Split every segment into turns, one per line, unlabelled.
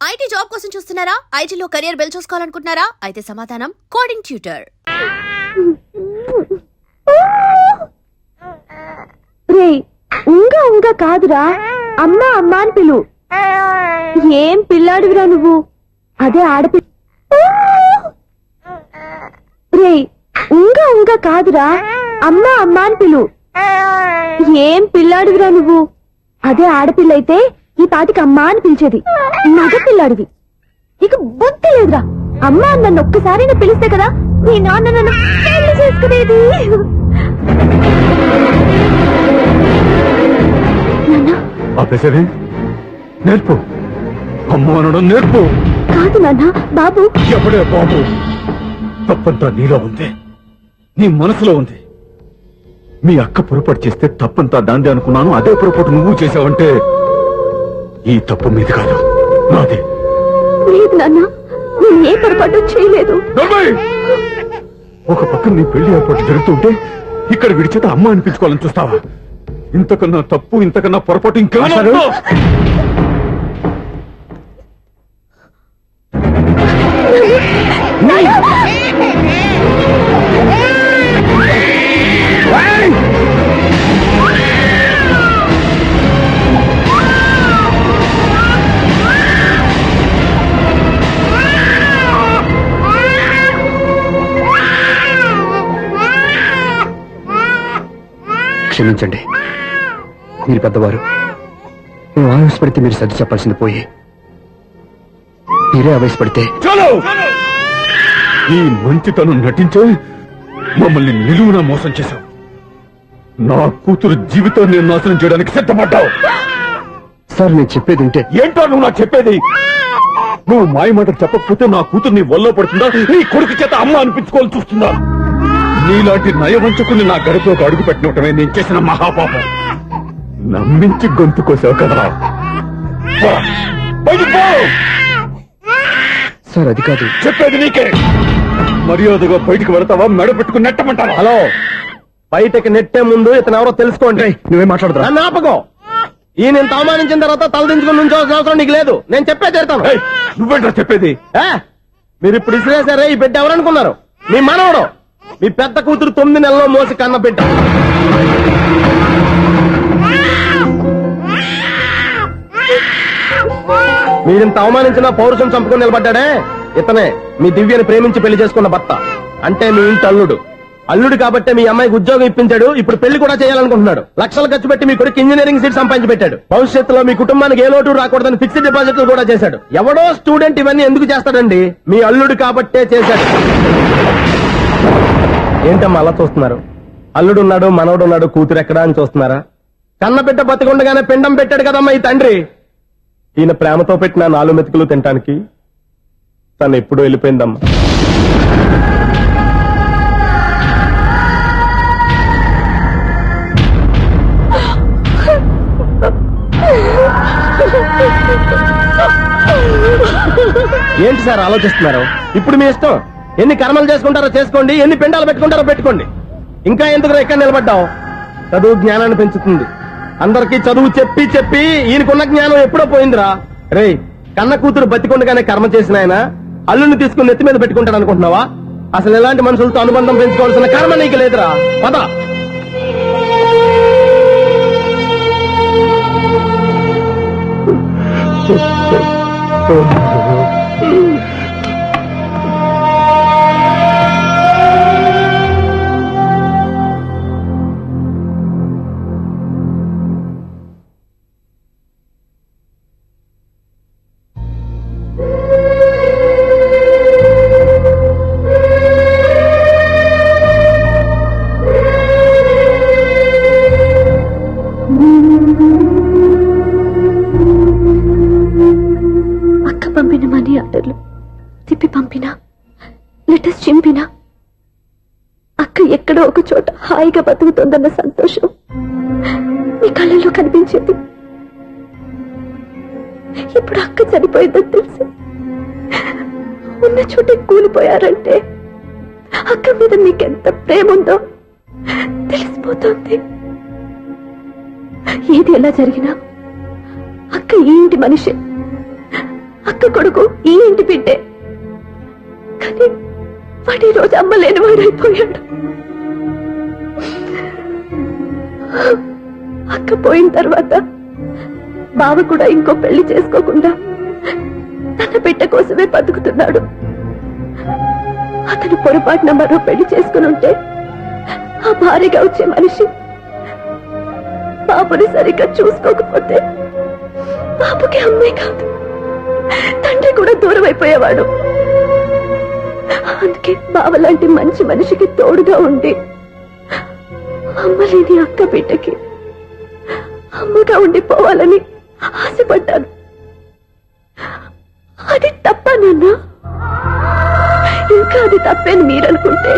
IT job కోసం చూస్తున్నారా? ఐటీలో కెరియర్ బిల్డ్ చూసుకోవాలనుకుంటున్నారా? అయితే సమాధానం కోడింగ్ ట్యూటర్.
రే ఉంగా ఉంగా కాదురా, అమ్మా అమ్మా అని పిలు. ఏం పిల్లాడివిరా నువ్వు? అదే ఆడపిల్ల. రే ఉంగా ఉంగా కాదురా, అమ్మా అమ్మా అని పిలు. ఏం పిల్లాడివిరా నువ్వు? అదే ఆడపిల్ల అయితే ఈ పాటికి అమ్మా అని పిలిచేది. మగ పిల్లాడివి. ఇక బుద్ధి లేదురా. అమ్మా నన్ను ఒక్కసారైనా పిలిస్తే కదా మీ నాన్న నన్ను పెళ్లి చేసుకునేది.
ఆపేసరే నేర్పు, అమ్మ అనడం నేర్పు.
కాదు నాన్న, బాబు.
ఎప్పుడే బాబు, తప్పంతా నీలో ఉంది, నీ మనసులో ఉంది. మీ అక్క పొరపాటు చేస్తే తప్పంతా దాందే అనుకున్నాను. అదే పొరపాటు నువ్వు చేసావంటే ఈ తప్పు మీది కాదు, నాది.
లేదు నాన్న, నేను ఏ పొరపాటు చేయలేదు.
ఒక పక్కన నీ పెళ్లి ఏర్పాటు జరుగుతుంటే ఇక్కడ విడిచేత అమ్మ అనిపించుకోవాలని చూస్తావా? ఇంతకన్నా తప్పు, ఇంతకన్నా పొరపాటు ఇంకా
క్షమించండి, మీరు పెద్దవారు. మేము ఆవేశపడితే మీరు సర్ది చెప్పాల్సింది పోయి మీరే ఆవేశపడితే.
చాలు! ఈ మంచితనం నటించే మమ్మల్ని నిలువున మోసం చేశావు. నా కూతురు జీవితాన్ని నాశనం చేయడానికి సిద్ధపడ్డావు.
సార్, నేను చెప్పేది ఉంటే.
ఏంటో నువ్వు నాకు చెప్పేది? నువ్వు మాయ మాటలు చెప్పకపోతే నా కూతురు నీ వల్ల పడుతుందా, నీ కొడుకు చేత అమ్మ అనిపించుకోవాలని చూస్తుందా? నీలాంటి నయవంచుకుని నా గడపలోకి అడుగు పెట్టినటమే నేను చేసిన మహాపాపం. నమ్మించి గొంతు కోసావు కదా.
సార్, అది కాదు.
చెప్పేది నీకే. మర్యాదగా బయటికి వెళతావా, మెడ పెట్టుకుని నెట్టమంటావా?
హలో, బయటకి నెట్టే ముందు ఇతను ఎవరో తెలుసుకోండి.
నువ్వేం మాట్లాడుతున్నా?
నన్ను ఆపకో. ఈయన ఇంత అవమానించిన తర్వాత తలదించుకుని నుంచోవాల్సిన అవసరం నీకు లేదు. నేను చెప్పే తీరుతాను.
నువ్వేంటో చెప్పేది?
మీరు ఇప్పుడు ఇసిరేసారే, ఈ బిడ్డ ఎవరనుకున్నారు? మీ మనవడు, మీ పెద్ద కూతురు 9 నెలల్లో మోసి కన్న బిడ్డ. మీరింత అవమానించిన పౌరుషం చంపుకొని నిలబడ్డాడే, ఇతనే మీ దివ్యని ప్రేమించి పెళ్లి చేసుకున్న భర్త. అంటే మీ ఇంటి అల్లుడు. అల్లుడు కాబట్టే మీ అమ్మాయికి ఉద్యోగం ఇప్పించాడు. ఇప్పుడు పెళ్లి కూడా చేయాలనుకుంటున్నాడు. లక్షలు ఖర్చు పెట్టి మీ కొడుకు ఇంజనీరింగ్ సీట్ సంపాదించి పెట్టాడు. భవిష్యత్తులో మీ కుటుంబానికి ఏ లోటు రాకూడదని ఫిక్స్డ్ డిపాజిట్లు కూడా చేశాడు. ఎవడో స్టూడెంట్ ఇవన్నీ ఎందుకు చేస్తాడండి? మీ అల్లుడు కాబట్టే చేశాడు. ఏంటమ్మా అలా చూస్తున్నారు? అల్లుడు ఉన్నాడు, మనవడు ఉన్నాడు, కూతురు ఎక్కడా అని చూస్తున్నారా? కన్నబిడ్డ బతికుండగానే పిండం పెట్టాడు కదమ్మా ఈ తండ్రి. ఈయన ప్రేమతో పెట్టిన 4 మెతుకులు తినటానికి తను ఎప్పుడూ వెళ్ళిపోయిందమ్మా. ఏంటి సార్ ఆలోచిస్తున్నారు? ఇప్పుడు మీ ఇష్టం. ఎన్ని కర్మలు చేసుకుంటారో చేసుకోండి, ఎన్ని పిండాలు పెట్టుకుంటారో పెట్టుకోండి. ఇంకా ఎందుకు ఎక్కడ నిలబడ్డావు? చదువు జ్ఞానాన్ని పెంచుతుంది. అందరికీ చదువు చెప్పి చెప్పి ఈయనకున్న జ్ఞానం ఎప్పుడో పోయిందిరా. రే, కన్న కూతురు బతికొండగానే కర్మ చేసిన ఆయన అల్లుని తీసుకుని నెత్తి మీద పెట్టుకుంటాడు అనుకుంటున్నావా? అసలు ఎలాంటి మనుషులతో అనుబంధం పెంచుకోవాల్సిన కర్మ నీకు లేదురా. పద.
పంపిన మనీ ఆర్డర్లు తిప్పి పంపినా, లెటర్స్ చింపినా, అక్క ఎక్కడో ఒక చోట హాయిగా బతుకుతోందన్న సంతోషం మీ కళ్ళలో కనిపించేది. ఇప్పుడు అక్క చనిపోయిందని తెలిసి ఉన్న చోటే కూలిపోయారంటే అక్క మీద మీకెంత ప్రేమ ఉందో తెలిసిపోతుంది. ఏది ఎలా జరిగినా అక్క ఈ ఇంటి మనిషి. అక్క కొడుకు ఈ ఇంటి బిడ్డే. కానీ వాడి రోజు అమ్మ లేని వాడైపోయాడు. అక్క పోయిన తర్వాత బావ కూడా ఇంకో పెళ్లి చేసుకోకుండా తన బిడ్డ కోసమే బతుకుతున్నాడు. అతను పొరపాటున మరో పెళ్లి చేసుకుని ఉంటే ఆ భార్యగా వచ్చే మనిషి బాబుని సరిగ్గా చూసుకోకపోతే బాబుకి అమ్మే కాదు తండ్రి కూడా దూరం అయిపోయేవాడు. అందుకే బావ లాంటి మంచి మనిషికి తోడుగా ఉండి అమ్మ లేని అక్క బిడ్డకి అమ్మగా ఉండిపోవాలని ఆశపడ్డాను. అది తప్ప నాన్న? ఇంకా అది తప్పని మీరనుకుంటే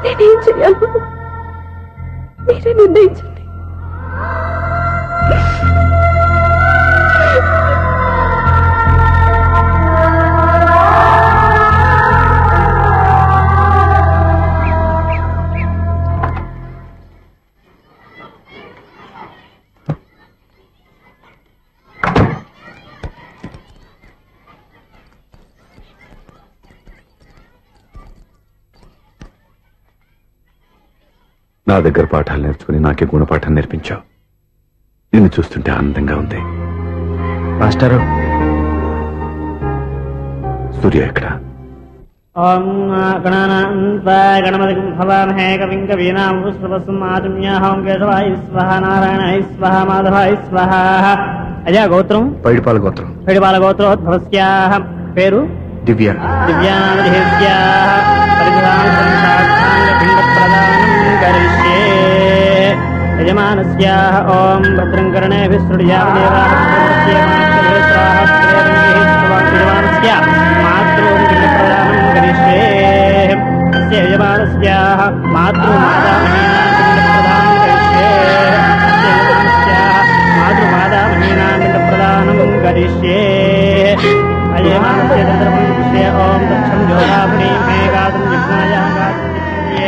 నేనేం చేయాలి? మీరే నిర్ణయించండి.
నా దగ్గర పాఠాలు నేర్చుకుని నాకే గుణపాఠం నేర్పించావు. నిన్ను చూస్తుంటే ఆనందంగా ఉంది.
మాస్టరు,
సూర్య ఎక్కడ?
ఓం గణపతి భవామహే కవిం కవీనాం పుష్పవస్సుమాతుమ్యాహం కేశవాయ స్వహ నారాయణాయ స్వహ మాధవాయ స్వహ. అజా గోత్రం
పైడిపాల గోత్రం.
పైడిపాల గోత్రోద్భవస్యాః. పేరు
దివ్య.
దివ్యానామధేస్యాః. పరిధానం కరిష్యే. యజమానస్యాః ఓం భద్రం కర్ణేభిः శృణుయామ దేవాः. యజమానస్యాః మాతృం పిండప్రదానం కరిష్యే. అస్య యజమానస్యాః మాతృమాతామహీనాం పిండప్రదానం కరిష్యే. యజమానస్యాః మాతృమాతామహీనాం పిండప్రదానం కరిష్యే. అజయమానస్య తంత్రపంచే ఓం దక్షం జ్యోతాపుణీ మే గాతుం జిహ్నాయాం గాతుం జిహ్నాయే.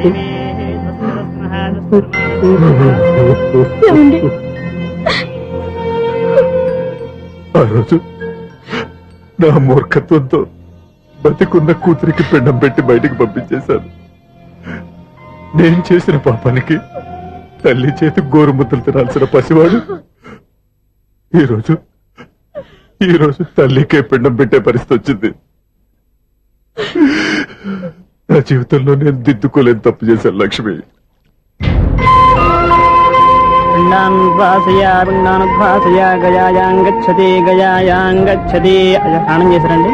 ఏమండి?
ఆ రోజు నా మూర్ఖత్వంతో బతికున్న కూతురికి పిండం పెట్టి బయటికి పంపించేశాను. నేను చేసిన పాపానికి తల్లి చేతి గోరుముద్దలు తినాల్సిన పసివాడు ఈ రోజు తల్లికే పిండం పెట్టే పరిస్థితి వచ్చింది. నా జీవితంలో నేను దిద్దుకోలేని తప్పు చేశాను లక్ష్మి.
పిండానుద్వాసయ గయాయాం గచ్చతి గయాయాం గచ్చతి. స్నానం చేశారండి?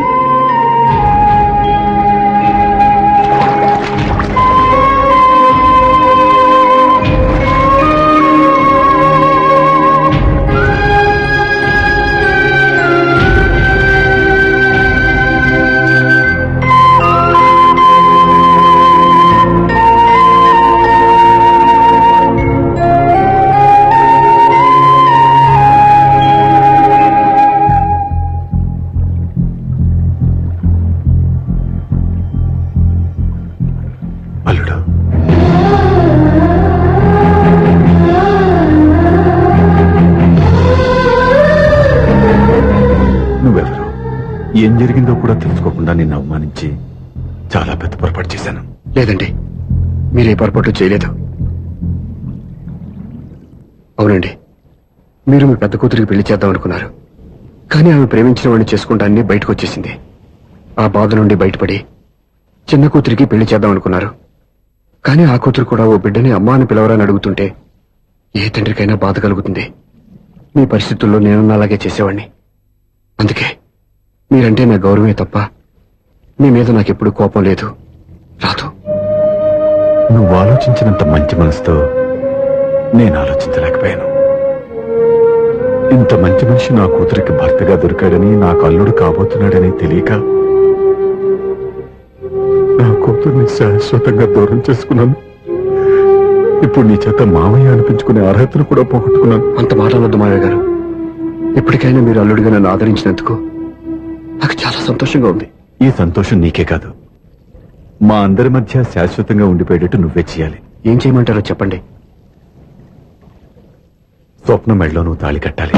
అల్లుడు, నువ్వెవరు? ఏం జరిగిందో కూడా తెలుసుకోకుండా నిన్ను అవమానించి చాలా పెద్ద పొరపాటు చేశాను.
లేదండి, మీరే పొరపాటు చేయలేదు. అవునండి, మీరు మీ పెద్ద కూతురికి పెళ్లి చేద్దాం అనుకున్నారు. కానీ ఆమె ప్రేమించిన వాడిని చేసుకుంటానని బయటకు వచ్చేసింది. ఆ బాధ నుండి బయటపడి చిన్న కూతురికి పెళ్లి చేద్దాం అనుకున్నారు. కానీ ఆ కూతురు కూడా ఓ బిడ్డని అమ్మా అని పిలవరని అడుగుతుంటే ఏ తండ్రికైనా బాధ కలుగుతుంది. మీ పరిస్థితుల్లో నేను అలాగే చేసేవాడిని. అందుకే మీరంటే నా గౌరవమే తప్ప మీ మీద నాకెప్పుడు కోపం లేదు, రాదు.
నువ్వు ఆలోచించినంత మంచి మనసుతో నేను ఆలోచించలేకపోయాను. ఇంత మంచి మనిషి నా కూతురికి భర్తగా దొరికాడని, నాకు అల్లుడు కాబోతున్నాడని తెలియక నా కూతుర్ని శాశ్వతంగా దూరం చేసుకున్నాను. ఇప్పుడు నీ చేత మామయ్య అనిపించుకునే అర్హతను కూడా పోగొట్టుకున్నాను.
అంత మాటలొద్దు మావయ్య గారు. ఇప్పటికైనా మీరు అల్లుడిగా నన్ను ఆదరించినందుకు నాకు చాలా సంతోషంగా ఉంది.
ఈ సంతోషం నీకే కాదు, మా అందరి మధ్య శాశ్వతంగా ఉండిపోయేటట్టు నువ్వే చేయాలి.
ఏం చేయమంటారో చెప్పండి.
స్వప్న మెడలో నువ్వు తాళి కట్టాలి.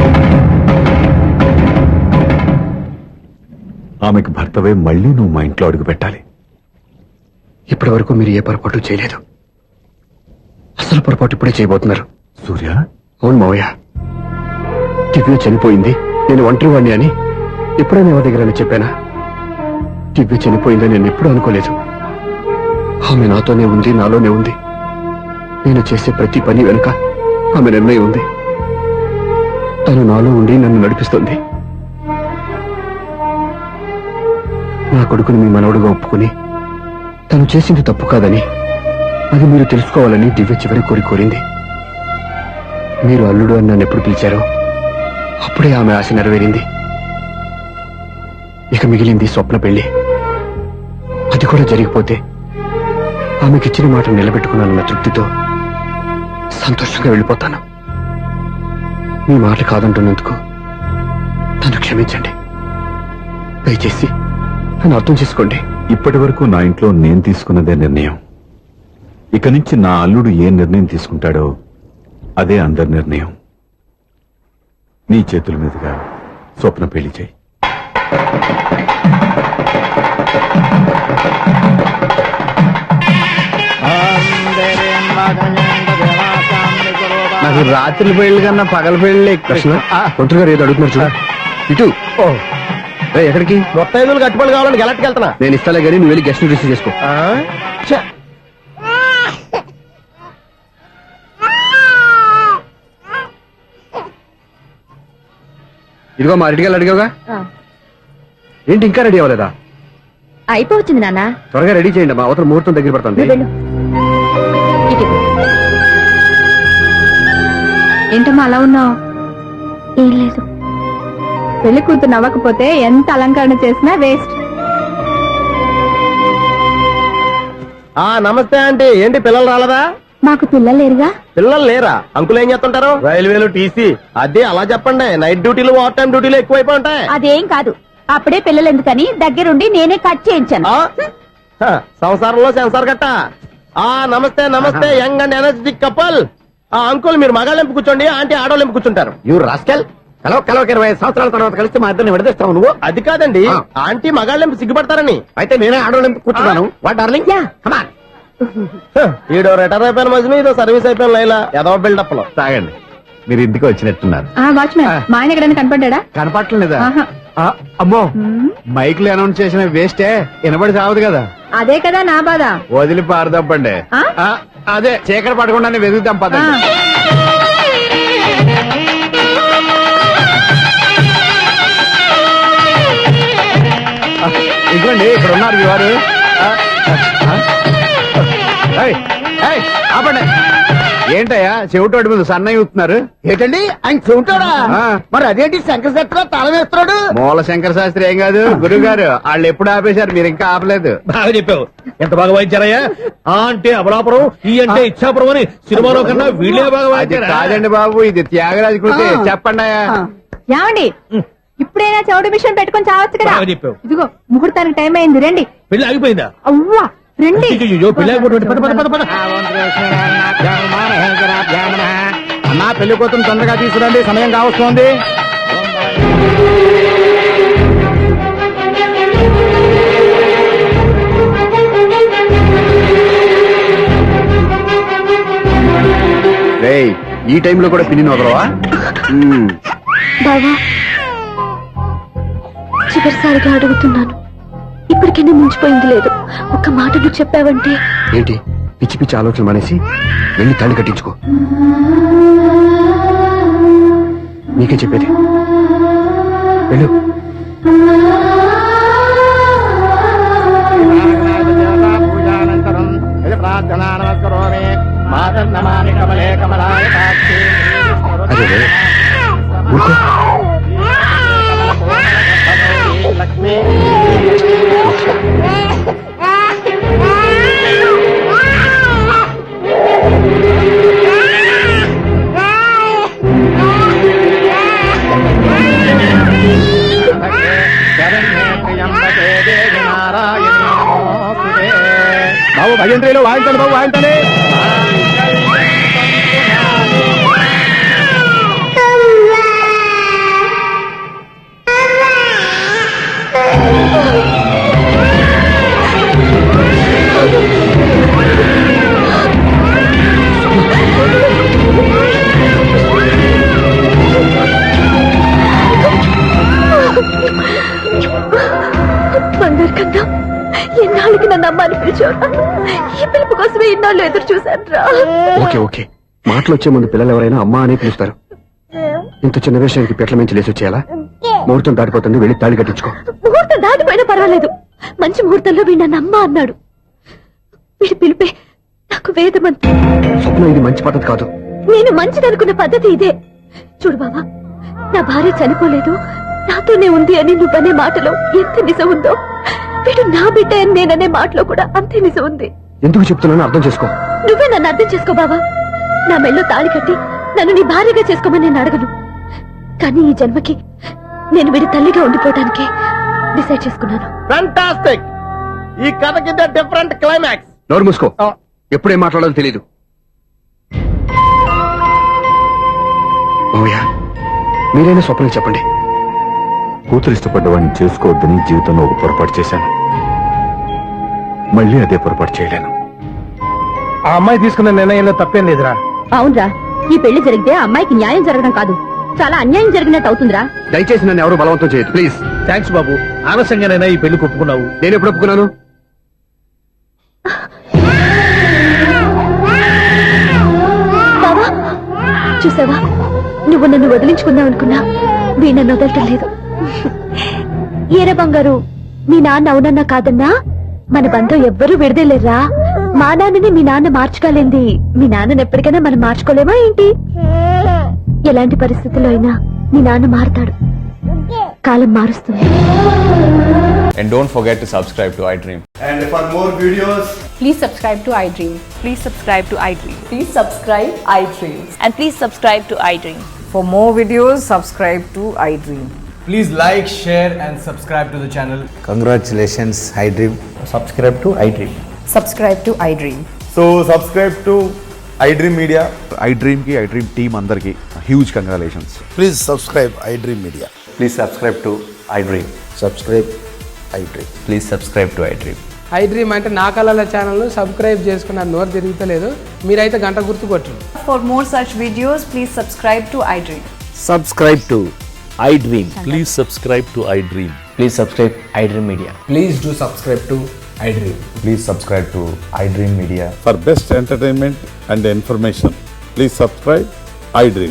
ఆమెకు భర్తవే మళ్ళీ నువ్వు మా ఇంట్లో అడుగు పెట్టాలి.
ఇప్పటి వరకు మీరు ఏ పొరపాటు చేయలేదు. అసలు పొరపాటు ఇప్పుడే చేయబోతున్నారు.
సూర్య,
అవును మావయ్య, దివ్య చనిపోయింది, నేను ఒంటరి వాణ్ణి అని ఎప్పుడైనా ఎవరి దగ్గర చెప్పానా? దివ్య చనిపోయిందని నేను ఎప్పుడూ అనుకోలేదు. ఆమె నాతోనే ఉంది, నాలోనే ఉంది. నేను చేసే ప్రతి పని వెనుక ఆమె నిర్ణయం ఉంది. తను నాలో ఉండి నన్ను నడిపిస్తుంది. నా కొడుకుని మీ మనవడుగా ఒప్పుకుని తను చేసింది తప్పు కాదని, అది మీరు తెలుసుకోవాలని దివ్య చివరి కోరింది. మీరు అల్లుడు అని నన్ను ఎప్పుడు పిలిచారో అప్పుడే ఆమె ఆశ నెరవేరింది. ఇక మిగిలింది స్వప్న పెళ్లి. అది కూడా జరిగిపోతే ఆమెకిచ్చిన మాట నిలబెట్టుకున్నానన్న తృప్తితో సంతోషంగా వెళ్ళిపోతాను. మీ మాట కాదంటున్నందుకు నన్ను క్షమించండి. దయచేసి నన్ను అర్థం చేసుకోండి.
ఇప్పటి వరకు నా ఇంట్లో నేను తీసుకున్నదే నిర్ణయం. ఇక నుంచి నా అల్లుడు ఏ నిర్ణయం తీసుకుంటాడో అదే అందరి నిర్ణయం. నీ చేతుల మీదుగా స్వప్న పెళ్లి చేయి.
నాకు రాత్రి పెళ్లి కన్నా పగల పెళ్లి
కృష్ణ, మంత్రి గారు ఏదో అడుగుతున్నారు చూడ. ఇటు ఎక్కడికి?
మొత్తం ఐదులు కట్టుబడి కావాలని గెలట్కి వెళ్తున్నా.
నేను ఇస్తాలే గానీ నువ్వు వెళ్ళి గెస్ట్ రిసీవ్ చేసుకో. ఇదిగో మా రెడీగా అడిగావుగా, ఏంటి ఇంకా రెడీ అవ్వలేదా?
అయిపోవచ్చింది నాన్న.
త్వరగా రెడీ చేయండి, మా అవతల ముహూర్తం దగ్గర పడుతుంది.
ఏంటమ్మా అలా ఉన్నావు? ఏం లేదు. పెళ్లి కూతురు నవ్వకపోతే ఎంత అలంకరణ చేసినా వేస్ట్.
నమస్తే ఆంటీ. ఏంటి పిల్లలు రాలేదా?
మాకు పిల్లలు లేరుగా.
పిల్లలు లేరా? అంకులు ఏం చేస్తుంటారు? రైల్వేలు, టీసీ. అదే అలా చెప్పండి. నైట్ డ్యూటీలు, ఓవర్ టైం డ్యూటీలు ఎక్కువైపోయి ఉంటాయి.
అదేం కాదు, అప్పుడే పిల్లలు ఎందుకని దగ్గరుండి నేనే కట్ చేయించాను.
సంసారంలో సెన్సార్ గట్ట. నమస్తే నమస్తే, young and energetic couple. Uncle మీరు మగాళ్ళు ఎంపు కూర్చోండి, ఆంటీ ఆడోళ్ళు ఎంపు కూర్చుంటారు.
యూ రాస్కెల్, కలవ 20 సంవత్సరాల తర్వాత కలిస్తే మా ఇద్దరిని విడదీస్తావు నువ్వు.
అది కాదండి, ఆంటీ మగాళ్ళు ఎంపు సిగ్గుపడతారని.
అయితే నేనే ఆడోళ్ళు కూర్చున్నాను. What darling?
ఈడో రిటైర్ అయిపోయిన మధ్యన ఇదో సర్వీస్ అయిపోయిన లైలా ఏదో బిల్డప్ లో.
తాగండి, మీరు ఇంటికి వచ్చినట్టున్నారు.
వాచ్మెన్ మా ఆయన ఎక్కడైనా కనపడ్డా?
కనపట్లేదా? అమ్మో, మైక్ లో అనౌన్స్ చేసిన వేస్టే, వినబడి సావదు కదా.
అదే కదా నా బాధ.
వదిలి పారదప్పండి. అదే చీకటి పడకుండానే వెతుకుతాం పదండి. ఇదిగోండి ఇక్కడ ఉన్నారు మీ వారు. ఆపండి. ఏంటయ్యా చెవిటోడి మీద సన్నయ్య చూస్తున్నారు?
ఏంటండి ఆయన చెబుతాడా? మరి అదేంటి శంకర శెట్టిలో తల వేస్తున్నాడు?
మూల శంకర శాస్త్రి ఏం కాదు, గురువు గారు. వాళ్ళు ఎప్పుడు ఆపేశారు, మీరు ఇంకా ఆపలేదు.
బాగా చెప్పావు. ఎంత బాగా వాయించారయ్యా. ఆ అంటే అమలాపురం, ఈ అంటే ఇచ్చాపురం అని సినిమాలో కన్నా వీళ్ళే బాగా
అది
వాయించారు.
కాదండి బాబు, ఇది త్యాగరాజ కృతి. చెప్పండి అయ్యా.
ఏమండి, ఇప్పుడైనా చౌడు మిషన్ పెట్టుకొని చావచ్చు కదా.
బాగా చెప్పావు.
ఇదిగో ముహూర్తానికి టైం అయింది, రండి.
పెళ్లి ఆగిపోయిందా?
అవ్వా రండి.
పెళ్లి ఆగిపోతుంది. పద పద పద పద.
అమ్మా, పెళ్లి కూతురు తొందరగా తీసుకురండి, సమయం కావస్తోంది.
ఈ టైంలో కూడా పిన్ని వదలవా?
బావా, చివరిసారిగా అడుగుతున్నాను, ఇప్పటికైనా మించిపోయింది లేదు. ఒక్క మాట నువ్వు చెప్పావంటే.
ఏంటి పిచ్చి పిచ్చి ఆలోచన మానేసి వెళ్ళి తాళి కట్టించుకో. నీకే చెప్పేది, వెళ్ళు. అదే ఊరుకో.
బాబు భజంత్రిలో వాయించండి, బాబు వాయించండి.
కన్నా ఎన్నాళ్ళకి నన్ను అమ్మ అని పిలిచావురా. ఈ పిలుపు కోసమే ఇన్నాళ్ళు ఎదురు చూశాను రా.
ఓకే ఓకే, మాటలు వచ్చే ముందు పిల్లలు ఎవరైనా అమ్మా అనే పిలుస్తారు. ఇంత చిన్న విషయానికి పెట్ల మించి లేచి వచ్చేయాలా? ముహూర్తం దాటిపోతుంది, వెళ్ళి తాళి కట్టించుకో.
ముహూర్తం దాటిపోయినా పర్వాలేదు, మంచి ముహూర్తంలో వీడు నన్ను అమ్మ అన్నాడు. వీడి పిలిపే నాకు వేదమంతి.
స్వప్న, ఇది మంచి పద్ధతి కాదు.
నేను మంచిదనుకున్న పద్ధతి ఇదే. చూడు బావా, నా భార్య చనిపోలేదు, నాతోనే ఉంది అని నువ్వనే మాటలో ఎంత నిజం ఉందో, వీడు నా బిడ్డ అని నేననే మాటలో కూడా అంతే నిజం ఉంది.
ఎందుకు చెప్తున్నానో అర్థం చేసుకో.
నువ్వే నన్ను అర్థం చేసుకో బావా. నా మెళ్ళో తాళి కట్టి నన్ను నీ భార్యగా చేసుకోమని నేను అడగను. కానీ ఈ జన్మకి నేను వీడి తల్లిగా ఉండిపోవటానికి డిసైడ్ చేసుకున్నాను.
ఫ్యాంటాస్టిక్! ఈ కథకి డిఫరెంట్ క్లైమాక్స్.
నోరు మూసుకో, ఎప్పుడేం మాట్లాడాలో తెలీదు. మావయ్య, మీరైనా స్వప్నకి చెప్పండి.
కూతురు ఇష్టపడ్డవాడిని చేసుకోవద్దని జీవితంలో ఒక పొరపాటు చేశాను. మళ్ళీ అదే పొరపాటు చేయలేను.
ఆ అమ్మాయి తీసుకున్న నిర్ణయంలో తప్పేం లేదురా.
అవునరా, ఈ పెళ్లి జరిగితే అమ్మాయికి న్యాయం జరగడం కాదు, చాలా అన్యాయం జరిగినట్టు అవుతుందిరా.
దయచేసి నన్ను ఎవరు బలవంతం చేయదు, ప్లీజ్.
థ్యాంక్స్ బాబు, ఆలస్యంగానైనా ఈ పెళ్లి ఒప్పుకున్నావు.
నేను ఎప్పుడు ఒప్పుకున్నాను?
బావా, చూసావా, నువ్వు నన్ను వదిలించుకుందాం అనుకున్నా వీ నన్ను వదలటం లేదు. ఏరే బంగారు, మీ నాన్న అవునన్నా కాదన్నా మన బంధం ఎవ్వరూ విడదలేరా. మా నాన్నని మీ నాన్న మార్చుకోలేంది, మీ నాన్నని ఎప్పటికైనా మనం మార్చుకోలేమా ఏంటి? ఎలాంటి పరిస్థితుల్లో అయినా మీ నాన్న మారుతాడు, కాలం మారుస్తుంది.
And don't forget to subscribe to iDream.
And for more videos,
Please subscribe to iDream.
Please subscribe to iDream.
Please subscribe iDream.
And please subscribe to iDream.
For more videos, subscribe to iDream.
please like, share and subscribe to the channel.
Congratulations, iDream. Subscribe to iDream.
Subscribe to iDream.
So subscribe to iDream Media.
iDream ki iDream team andarki huge congratulations.
Please subscribe iDream Media.
Please subscribe to iDream. Subscribe iDream. Please subscribe to iDream.
iDream అంటే నా కళల channel subscribe చేసుకున్న నోరు తిరుగుతలేదు, మీరైతే గంట గుర్తు కొట్టండి.
For more such videos, please subscribe to iDream.
Subscribe to iDream.
Please subscribe to iDream.
Please subscribe iDream Media.
Please do subscribe to iDream.
Please subscribe to iDream Media.
For best entertainment and information, please subscribe iDream.